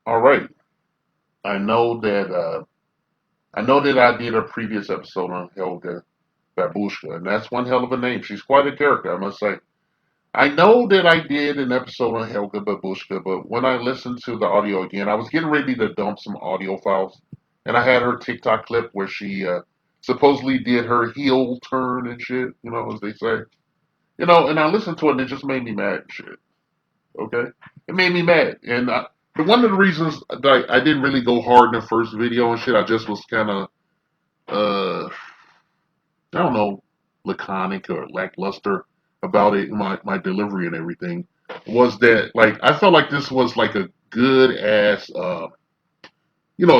All right. I know that I did a previous episode on Helga Babushka, and that's one hell of a name. She's quite a character, I must say. I know that I did an episode on Helga Babushka, but when I listened to the audio again, I was getting ready to dump some audio files, and I had her TikTok clip where she supposedly did her heel turn and shit, as they say. And I listened to it, and it just made me mad and shit. Okay, it made me mad, and one of the reasons that I didn't really go hard in the first video and shit, I just was kind of I don't know, laconic or lackluster about it, my delivery and everything, was that like I felt like this was like a good ass, a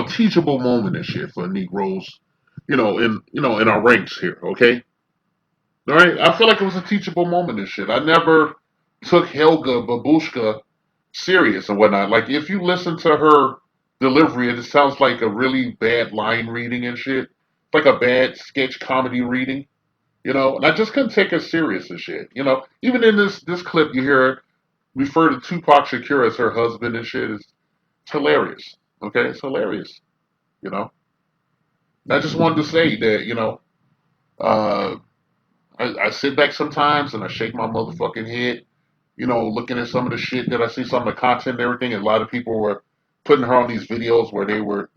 teachable moment and shit for Negroes, in our ranks here. Okay, all right. I feel like it was a teachable moment and shit. I never took Helga Babushka serious and whatnot. Like if you listen to her delivery, it sounds like a really bad line reading and shit, like a bad sketch comedy reading. And I just couldn't take her serious and shit. Even in this clip, you hear her refer to Tupac Shakur as her husband and shit. It's hilarious. Okay, it's hilarious. You know, I just wanted to say that uh, I sit back sometimes and I shake my motherfucking head. Looking at some of the shit that I see, some of the content and everything. And a lot of people were putting her on these videos where they were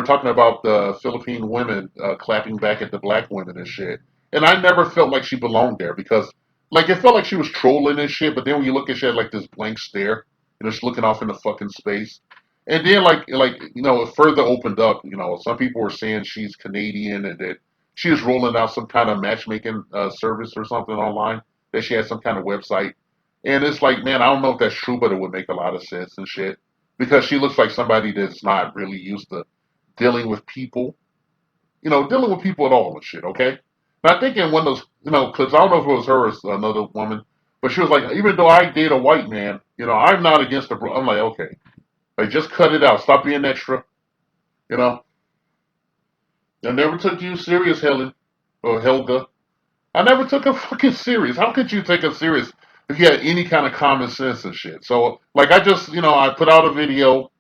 talking about the Philippine women clapping back at the black women and shit. And I never felt like she belonged there because, like, it felt like she was trolling and shit. But then when you look at shit like this blank stare, just looking off into fucking space. And then, it further opened up. Some people were saying she's Canadian and that she was rolling out some kind of matchmaking service or something online. That she had some kind of website, and it's like, man, I don't know if that's true, but it would make a lot of sense and shit. Because she looks like somebody that's not really used to dealing with people, dealing with people at all and shit, okay? And I think in one of those, because I don't know if it was her or another woman, but she was like, even though I date a white man, I'm not against the bro. I'm like, okay, like, just cut it out. Stop being extra, you know? I never took you serious, Helen, or Helga. I never took her fucking serious. How could you take her serious if you had any kind of common sense and shit? So, like, I just, I put out a video.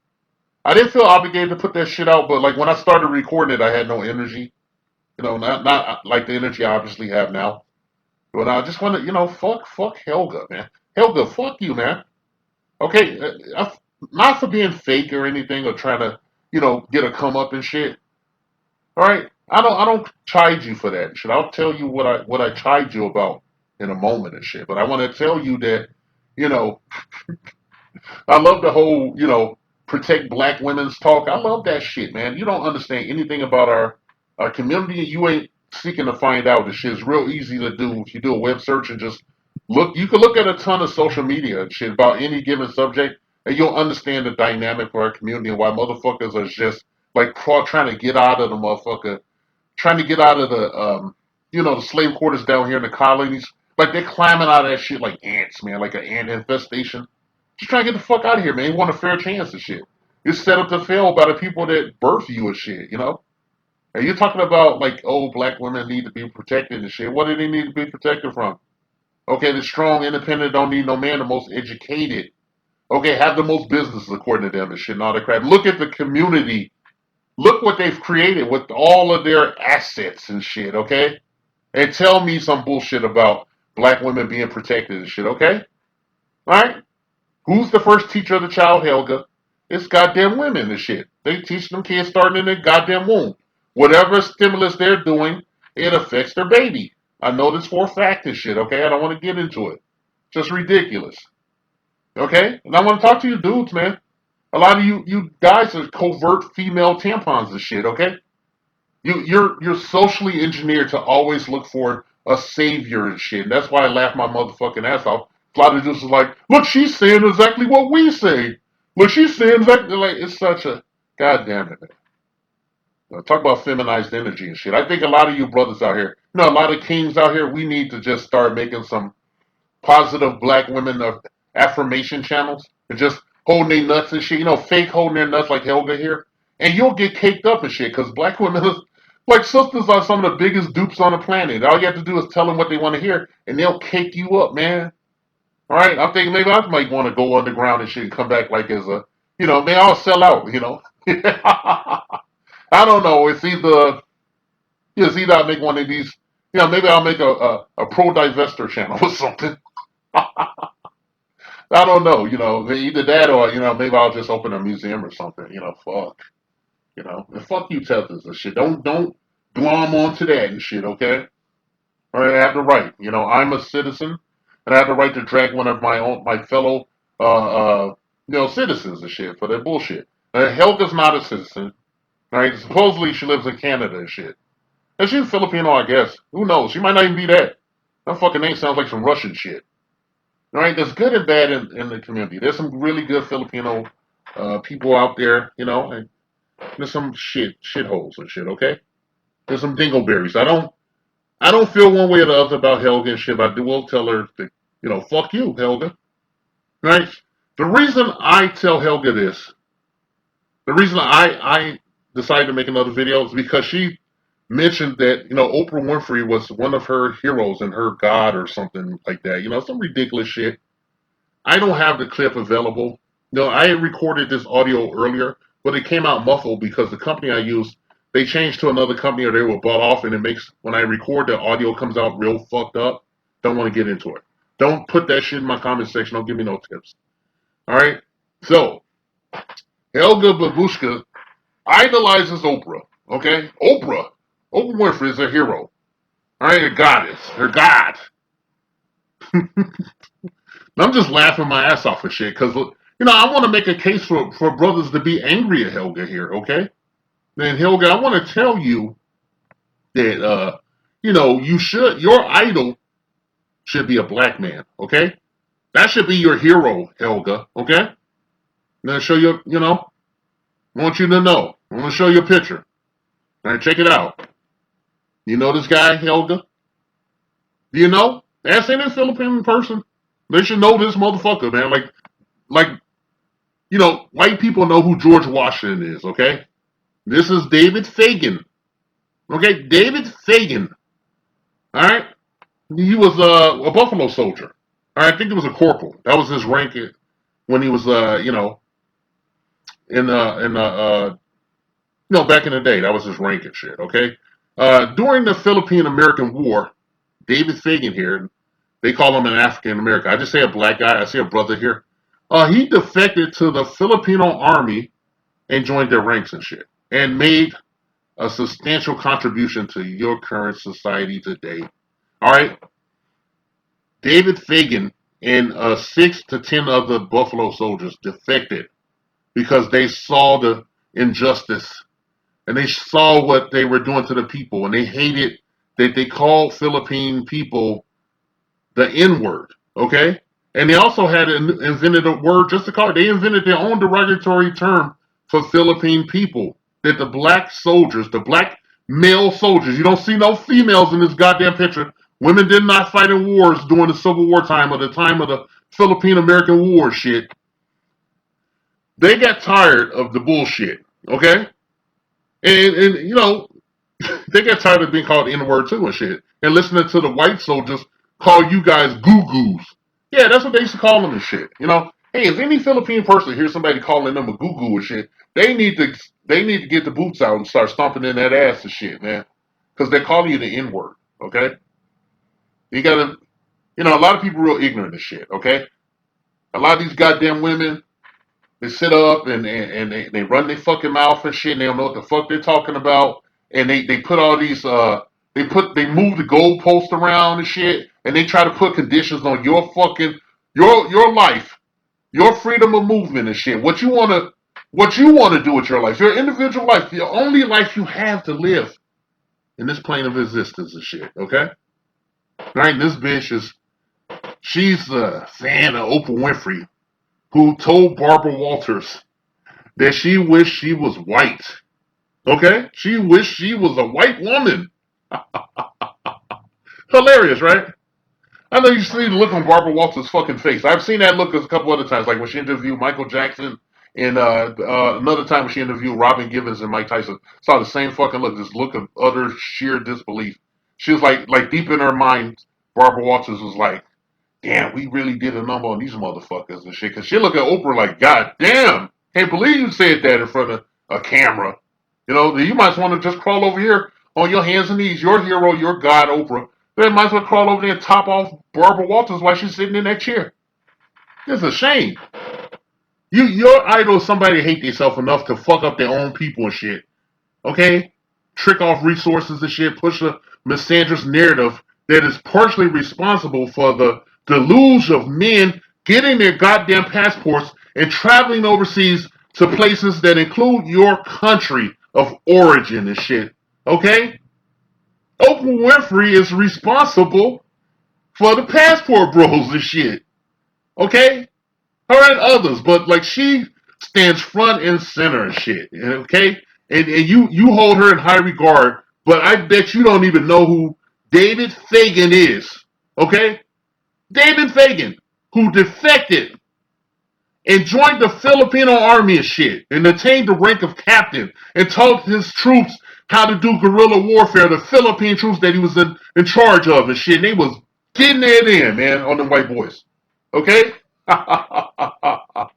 I didn't feel obligated to put that shit out, but like when I started recording it, I had no energy. Not like the energy I obviously have now. But I just want to, fuck Helga, man. Helga, fuck you, man. Okay, not for being fake or anything or trying to, get a come up and shit. All right, I don't chide you for that shit. I'll tell you what I chide you about in a moment and shit. But I want to tell you that, you know, I love the whole, protect black women's talk. I love that shit, man. You don't understand anything about our community. You ain't seeking to find out. This shit is real easy to do. If you do a web search and just look, you can look at a ton of social media and shit about any given subject, and you'll understand the dynamic for our community and why motherfuckers are just like trying to get out of the motherfucker, trying to get out of the slave quarters down here in the colonies. Like they're climbing out of that shit like ants, man, like an ant infestation. Just trying to get the fuck out of here, man. You want a fair chance and shit. You're set up to fail by the people that birth you and shit. And you're talking about like, oh, black women need to be protected and shit. What do they need to be protected from? Okay, the strong, independent, don't need no man, the most educated. Okay, have the most businesses according to them and shit and all that crap. Look at the community. Look what they've created with all of their assets and shit, okay? And tell me some bullshit about black women being protected and shit, okay? All right? Who's the first teacher of the child, Helga? It's goddamn women and shit. They teach them kids starting in their goddamn womb. Whatever stimulus they're doing, it affects their baby. I know this for a fact and shit, okay? I don't want to get into it. Just ridiculous. Okay? And I want to talk to you dudes, man. A lot of you guys are covert female tampons and shit, okay? You're socially engineered to always look for a savior and shit. And that's why I laugh my motherfucking ass off. A lot of this is like, look, she's saying exactly what we say. Look, she's saying exactly like it's such a goddamn it. Talk about feminized energy and shit. I think a lot of you brothers out here, a lot of kings out here, we need to just start making some positive black women of affirmation channels and just holding their nuts and shit. Fake holding their nuts like Helga here, and you'll get caked up and shit because black women, like sisters, are some of the biggest dupes on the planet. All you have to do is tell them what they want to hear, and they'll cake you up, man. All right, I'm thinking maybe I might want to go underground and shit and come back like as a They all sell out. I don't know. It's either I make one of these. Maybe I'll make a pro divester channel or something. I don't know. Either that or maybe I'll just open a museum or something. Fuck. And fuck you, tethers and shit. Don't glom onto that and shit. Okay. All right, I have the right. I'm a citizen, and I have the right to drag one of my fellow, citizens and shit for their bullshit. Helga's not a citizen. All right. Supposedly she lives in Canada and shit. And she's Filipino, I guess. Who knows? She might not even be that. That fucking name sounds like some Russian shit. All right. There's good and bad in the community. There's some really good Filipino people out there. And there's some shitholes and shit. Okay. There's some dingleberries. I don't feel one way or the other about Helga and shit, but I will tell her that, fuck you, Helga. Right? The reason I tell Helga this, the reason I decided to make another video is because she mentioned that, Oprah Winfrey was one of her heroes and her god or something like that. Some ridiculous shit. I don't have the clip available. I recorded this audio earlier, but it came out muffled because the company I used, they changed to another company or they were bought off, and it makes, when I record, the audio comes out real fucked up. Don't want to get into it. Don't put that shit in my comment section. Don't give me no tips. All right? So, Helga Babuska idolizes Oprah. Okay? Oprah. Oprah Winfrey is a hero. All right? A goddess. Her god. I'm just laughing my ass off for shit because, I want to make a case for brothers to be angry at Helga here, okay? And Helga, I want to tell you that, your idol should be a black man, okay? That should be your hero, Helga, okay? Now show you, I want you to know. I want to show you a picture. All right, check it out. You know this guy, Helga? Do you know? Ask any Philippine person. They should know this motherfucker, man. Like, white people know who George Washington is, okay? This is David Fagan. Okay, David Fagan. All right? He was a Buffalo soldier. All right, I think he was a corporal. That was his rank when he was, back in the day. That was his rank and shit, okay? During the Philippine-American War, David Fagan here, they call him an African American. I just say a black guy. I say a brother here. He defected to the Filipino army and joined their ranks and shit, and made a substantial contribution to your current society today. All right, David Fagan and 6 to 10 other Buffalo soldiers defected because they saw the injustice and they saw what they were doing to the people, and they hated that they called Philippine people the N word. Okay, and they also had invented a word just to call it. They invented their own derogatory term for Philippine people. That the black soldiers, the black male soldiers, you don't see no females in this goddamn picture. Women did not fight in wars during the Civil War time or the time of the Philippine American War shit. They got tired of the bullshit, okay? And they got tired of being called N-word too and shit. And listening to the white soldiers call you guys goo-goos. Yeah, that's what they used to call them and shit. Hey, if any Philippine person hears somebody calling them a goo-goo and shit, they need to get the boots out and start stomping in that ass and shit, man. Because they're calling you the N-word, okay? You gotta, a lot of people are real ignorant of shit, okay? A lot of these goddamn women, they sit up and they run their fucking mouth and shit, and they don't know what the fuck they're talking about. And they put all these they move the goalpost around and shit, and they try to put conditions on your fucking your life, your freedom of movement and shit. What you wanna do with your life, your individual life, the only life you have to live in this plane of existence and shit, okay? Right? This bitch she's a fan of Oprah Winfrey, who told Barbara Walters that she wished she was white. Okay? She wished she was a white woman. Hilarious, right? I know you see the look on Barbara Walters' fucking face. I've seen that look a couple other times, like when she interviewed Michael Jackson, and another time when she interviewed Robin Givens and Mike Tyson. Saw the same fucking look, this look of utter sheer disbelief. She was like deep in her mind, Barbara Walters was like, damn, we really did a number on these motherfuckers and shit. Cause she look at Oprah like, God damn, Can't believe you said that in front of a camera. You know, you might want to just crawl over here on your hands and knees. Your hero, your god, Oprah. They might as well crawl over there and top off Barbara Walters while she's sitting in that chair. It's a shame. Your idol is somebody that hate themselves enough to fuck up their own people and shit. Okay? Trick off resources and shit, push a misandrous narrative that is partially responsible for the deluge of men getting their goddamn passports and traveling overseas to places that include your country of origin and shit. Okay? Oprah Winfrey is responsible for the passport bros and shit. Okay? Her and others, but like she stands front and center and shit. Okay? And you hold her in high regard, but I bet you don't even know who David Fagan is. Okay? David Fagan, who defected and joined the Filipino army and shit, and attained the rank of captain, and taught his troops how to do guerrilla warfare, the Philippine troops that he was in charge of and shit. And they was getting it in, man, on the white boys. Okay? I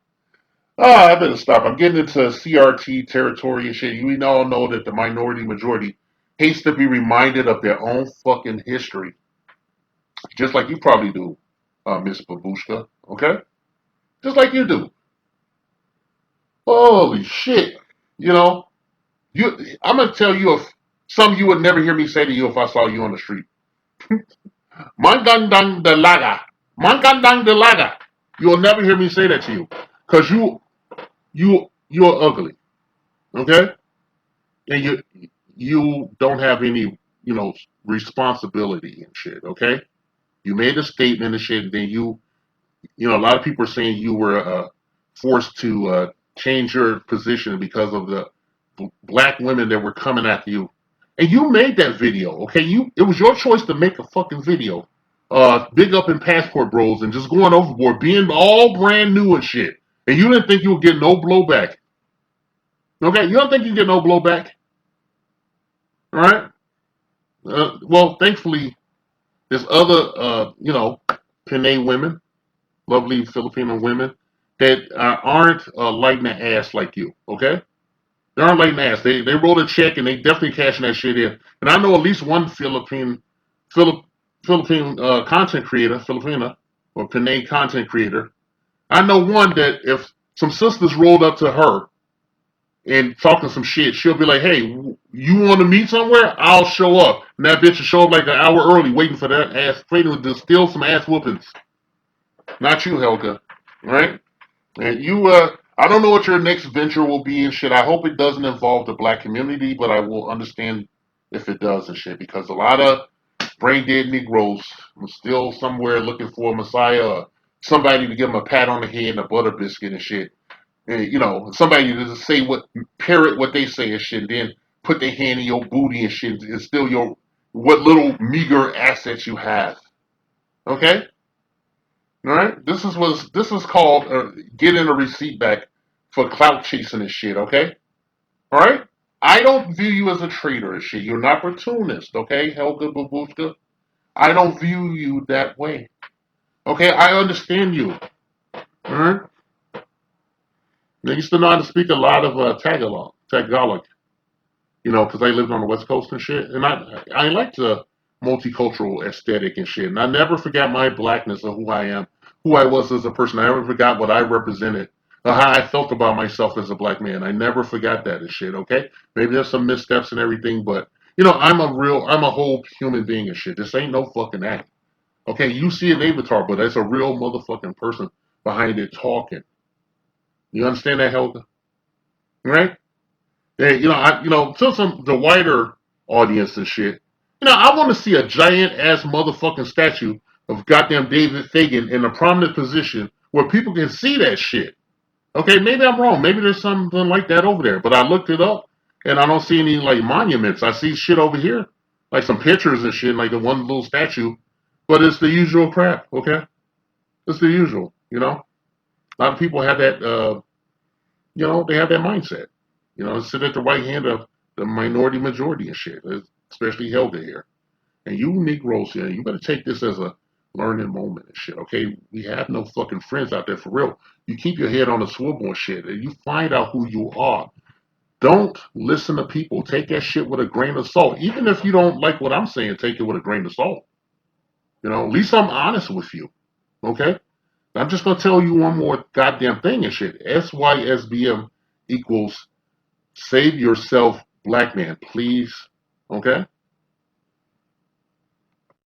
better stop. I'm getting into CRT territory and shit. We all know that the minority majority hates to be reminded of their own fucking history. Just like you probably do, Miss Babushka. Okay? Just like you do. Holy shit. You know, I'm gonna tell you if some you would never hear me say to you if I saw you on the street. Mangandang dalaga. Mangandang dalaga. You'll never hear me say that to you. Cause you're ugly. Okay? And you don't have any, responsibility and shit, okay? You made a statement and shit, and then a lot of people are saying you were forced to change your position because of the black women that were coming after you. And you made that video, okay? It was your choice to make a fucking video. Big up in Passport Bros and just going overboard, being all brand new and shit. And you didn't think you would get no blowback. Okay? You don't think you get no blowback? All right? Well, thankfully, there's other, Pinay women, lovely Filipino women, that aren't lighting the ass like you, okay? They aren't lighting the ass. They wrote a check and they definitely cashing that shit in. And I know at least one Philippine content creator, Filipina, or Pinay content creator. I know one that if some sisters rolled up to her and talking some shit, she'll be like, "Hey, you want to meet somewhere? I'll show up." And that bitch will show up like an hour early, waiting for that ass, waiting to steal some ass whoopings. Not you, Helga, right? And I don't know what your next venture will be and shit. I hope it doesn't involve the black community, but I will understand if it does and shit because a lot of brain dead Negroes are still somewhere looking for a messiah, somebody to give them a pat on the head and a butter biscuit and shit. And, somebody to say parrot what they say and shit, and then put their hand in your booty and shit, and steal what little meager assets you have. Okay, all right. This is called getting a receipt back for clout chasing and shit. Okay, all right. I don't view you as a traitor and shit. You're an opportunist. Okay, Helga Babushka. I don't view you that way. Okay, I understand you. All right. I used to know how to speak a lot of Tagalog, because I lived on the West Coast and shit. And I like the multicultural aesthetic and shit. And I never forgot my blackness of who I am, who I was as a person. I never forgot what I represented, or how I felt about myself as a black man. I never forgot that and shit, okay? Maybe there's some missteps and everything, but, I'm a whole human being and shit. This ain't no fucking act. Okay, you see an avatar, but that's a real motherfucking person behind it talking. You understand that, Helga? Right? Hey, to the wider audience and shit, I want to see a giant ass motherfucking statue of goddamn David Fagan in a prominent position where people can see that shit. Okay, maybe I'm wrong. Maybe there's something like that over there, but I looked it up and I don't see any like monuments. I see shit over here, like some pictures and shit, like the one little statue, but it's the usual crap. Okay, it's the usual. A lot of people have that. They have that mindset. Sit at the right hand of the minority majority and shit, especially Helga here. And you Negroes here, you better take this as a learning moment and shit. Okay, we have no fucking friends out there for real. You keep your head on a swivel and shit, and you find out who you are. Don't listen to people. Take that shit with a grain of salt. Even if you don't like what I'm saying, take it with a grain of salt. At least I'm honest with you. Okay? I'm just gonna tell you one more goddamn thing and shit. SYSBM equals save yourself, black man, please. Okay?